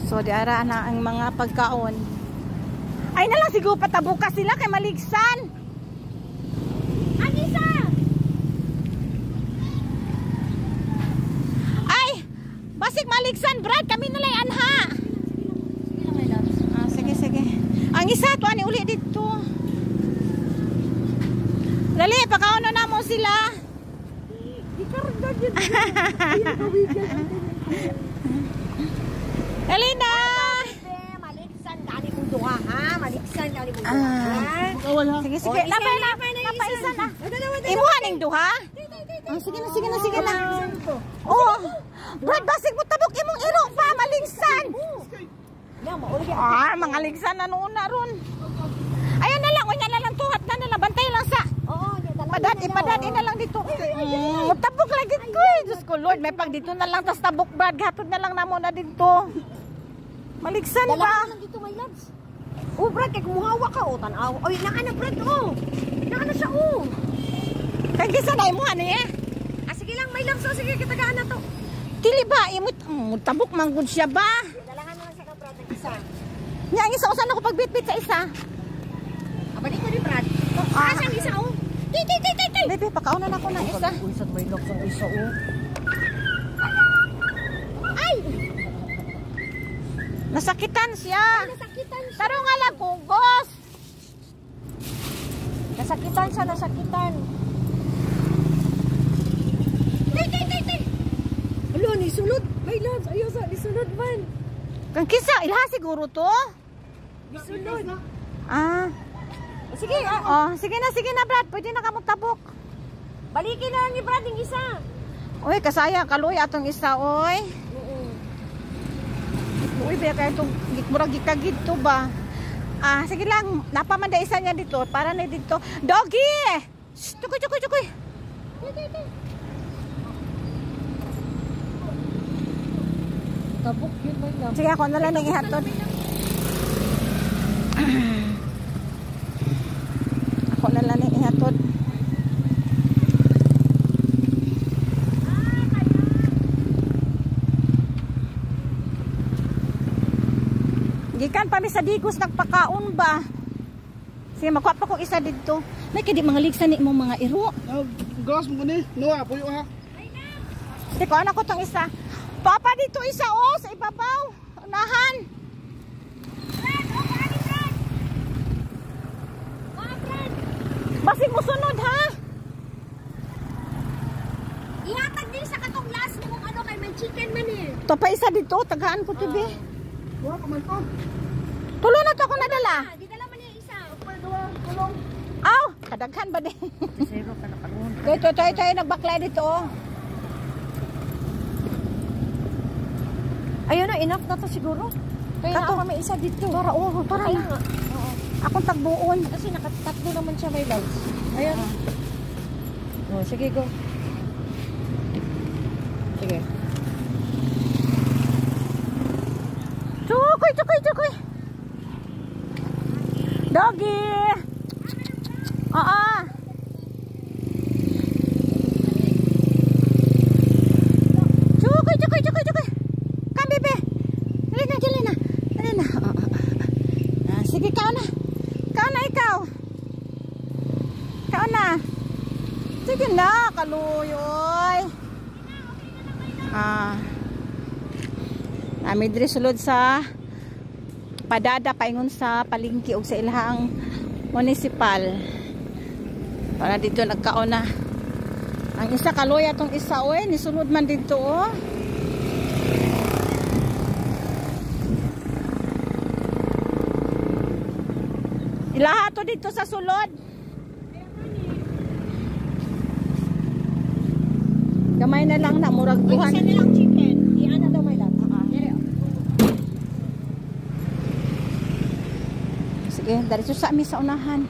So di ara na ang mga pagkaon. Ay na lang siguro patabuka sila kay maligsan. Ang isa. Ay, basig maligsan Brad, kami na lang anha. Sige, sige. Ang isa to ani uli dito. Dali, pakaon na mo sila. Dali na. Maligsan gani mo duha ha. Maligsan gani mo duha. Sige, sige. Napay isa na. Imuha ning duha. Sige na, sige na, sige na. Oh, Brad, basig mo tabok imong iro pa maligsan. Mga ligsan na noon na ron. Ayun na lang, unya na lang tuhat na lang. Bantay lang sa. Ipadad na lang dito. Tabok lagi ko eh. Diyos ko Lord, may pag dito na lang. Tas tabok Brad, gatod na lang na muna dito. Maligsan ba? Dalawa lang dito my loves. Oh Brad, kaya kumuhawa ka. Oh, tanaw. Oy, naka na Brad, oh. Naka na siya, oh. Kaya kisa na imuha niya. Sige lang my loves. Oh, sige, kitagaan na to. Dili ba? Tabok manggod siya ba? Dalahan na lang siya ka Brad, ng isa. Nga, ang isa. Usan ako pagbitbit sa isa. Abalik ko ni Brad. Saan isa, oh? Tay. Bebe, pakaunan ako ng isa. Uysat may loves ang isa, oh. Ay! Nasakitan siya. Nasakitan siya. Taro nga lang, kugos. Nasakitan siya, nasakitan. Tay. Alo, nisulod. My loves, ayaw sa, nisulod man. Kang kisa, ilha siguro to. Nisulod. Sige. Sige na Brad, pwede na kamong tabok. Balikin na lang ni Brad yung isa. Uy, kasaya, kaluy atong isa, oy. Uy, kaya itong murag gikagid to ba? Sige lang, napamanda isa niya dito, para na dito. Doggy! Shh, tukoy. Tabok yun ba lang? Sige, ako na lang nang ihatod. Ako na lang nang ihatod. Gikan pa mi sa digos nagpakaon ba? Sige, makuha pa ko isa dito. May kadi mga ligsan ni mong mga iro. Gas mo ni, nuwa po yung ha. Sige, ko anak ko tong isa. Papa dito isa sa ibabaw. Unahan. Basig mo sunod ha. Ihatag din sa katong last mo kung ano kay may chicken man eh. Ito pa isa dito, tagaan ko tibi. Nuwa ka man to. Tulo na to ako nadala. Di dala man niya isa. Tulong. Aw, kadaghan ba din? Zero ka na karoon. Ito, nagbakla dito oh. Ayun na, enough na to siguro. Kaya Kato. na ako may isa dito. Para Kaya na. nga. Oo. Akong tagbuon. Kasi nakatatlo naman siya may loves. Ayun. Oh, sige, go. Sige. Chukoy. Doggy. Chukoy. Come, bebe. Dali na. Sige, kao na ikaw. Kao na. Sige na, kaluyoy. Nami diri sulod sa padada paingon sa palengke og sa ilahang municipal. Para dito nagkaon na. Ang isa kaluya tong isa oy, nisulod man dito oh. Ilaha to dito sa sulod. Gamay na lang na murag buhan. Isa nilang chicken. Iyan na daw may love. Sige, dari sa amin sa unahan.